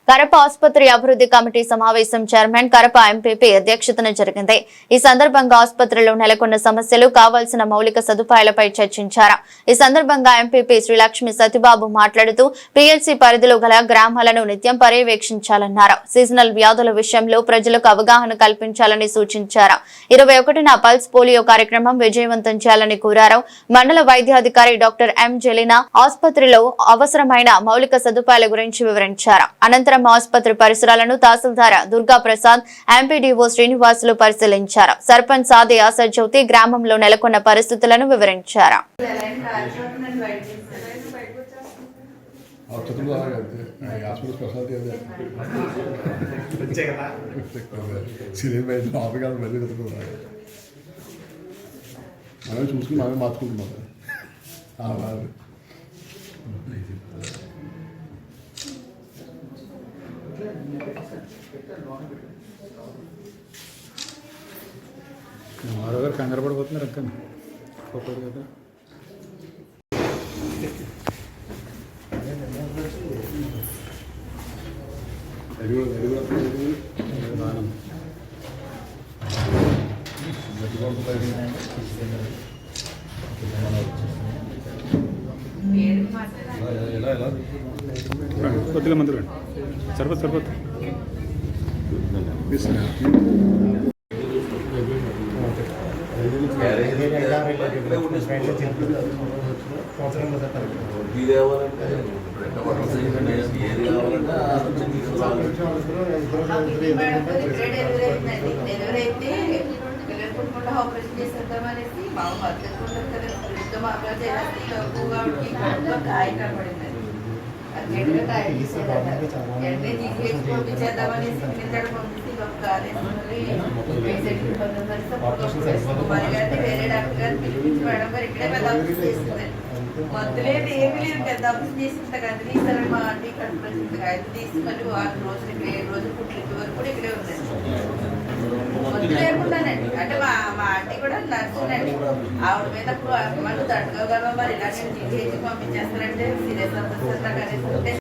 కరప ఆసుపత్రి అభివృద్ధి కమిటీ సమావేశం చైర్మన్ కరప ఎంపీపీ అధ్యక్షతన జరిగింది. ఈ సందర్భంగా ఆసుపత్రిలో నెలకొన్న సమస్యలు, కావాల్సిన మౌలిక సదుపాయాలపై చర్చించారు. ఈ సందర్భంగా ఎంపీపీ శ్రీలక్ష్మి సత్యబాబు మాట్లాడుతూ పీఎల్సీ పరిధిలో గల గ్రామాలను నిత్యం పర్యవేక్షించాలన్నారు. సీజనల్ వ్యాధుల విషయంలో ప్రజలకు అవగాహన కల్పించాలని సూచించారు. 21న పల్స్ పోలియో కార్యక్రమం విజయవంతం చేయాలని కోరారు. మండల వైద్యాధికారి డాక్టర్ ఎం జెలినా ఆసుపత్రిలో అవసరమైన మౌలిక సదుపాయాల గురించి వివరించారు. అనంతరం ఆసుపత్రి పరిసరాలను తహసీల్దార్ దుర్గా ప్రసాద్, ఎంపీడీఓ శ్రీనివాసులు పరిశీలించారు. సర్పంచ్ సాది ఆసజ్యోతి గ్రామంలో నెలకొన్న పరిస్థితులను వివరించారు. మరోగారు కంగారు పడిపోతున్నారు అక్క ఫోటో కదా. కొద్దిగా మంది రండి. సరిపోతుంది. ఆపరేషన్ చేసేద్దామనేసి మా బతుకుంటారు కదా కాయ కనబడింది. అర్జెంట్గా కాయ తీసేదట. వెంటనే తీసేసి పంపించేద్దామనేసి పంపిస్తే పేషెంట్ ఇబ్బంది పరిస్థితి వేరే డాక్టర్ గారిని పిలిపించి మేడం గారు ఇక్కడే పెద్ద ఆపరేషన్ చేసింది. మొత్తలేదు ఏమీ లేదు, పెద్ద ఆపరేషన్ చేసింది కదా తీసారని మా ఆంటీ కడుపులో చింతగా అయితే తీసి మళ్ళీ 6 రోజులు ఇక్కడ 7 రోజులు పుట్టిన వరకు కూడా ఇక్కడే ఉందండి. మొత్తం లేకుండానండి. అంటే మా ఆంటీ కూడా నర్సునండి. ఆవిడ మీద అప్పుడు అమ్మలు తట్టుకోగలమా మరి ఇలాగే జీజేసి పంపించేస్తారంటే సీరియస్ అవ్వదు సార్ నాకు అనేసి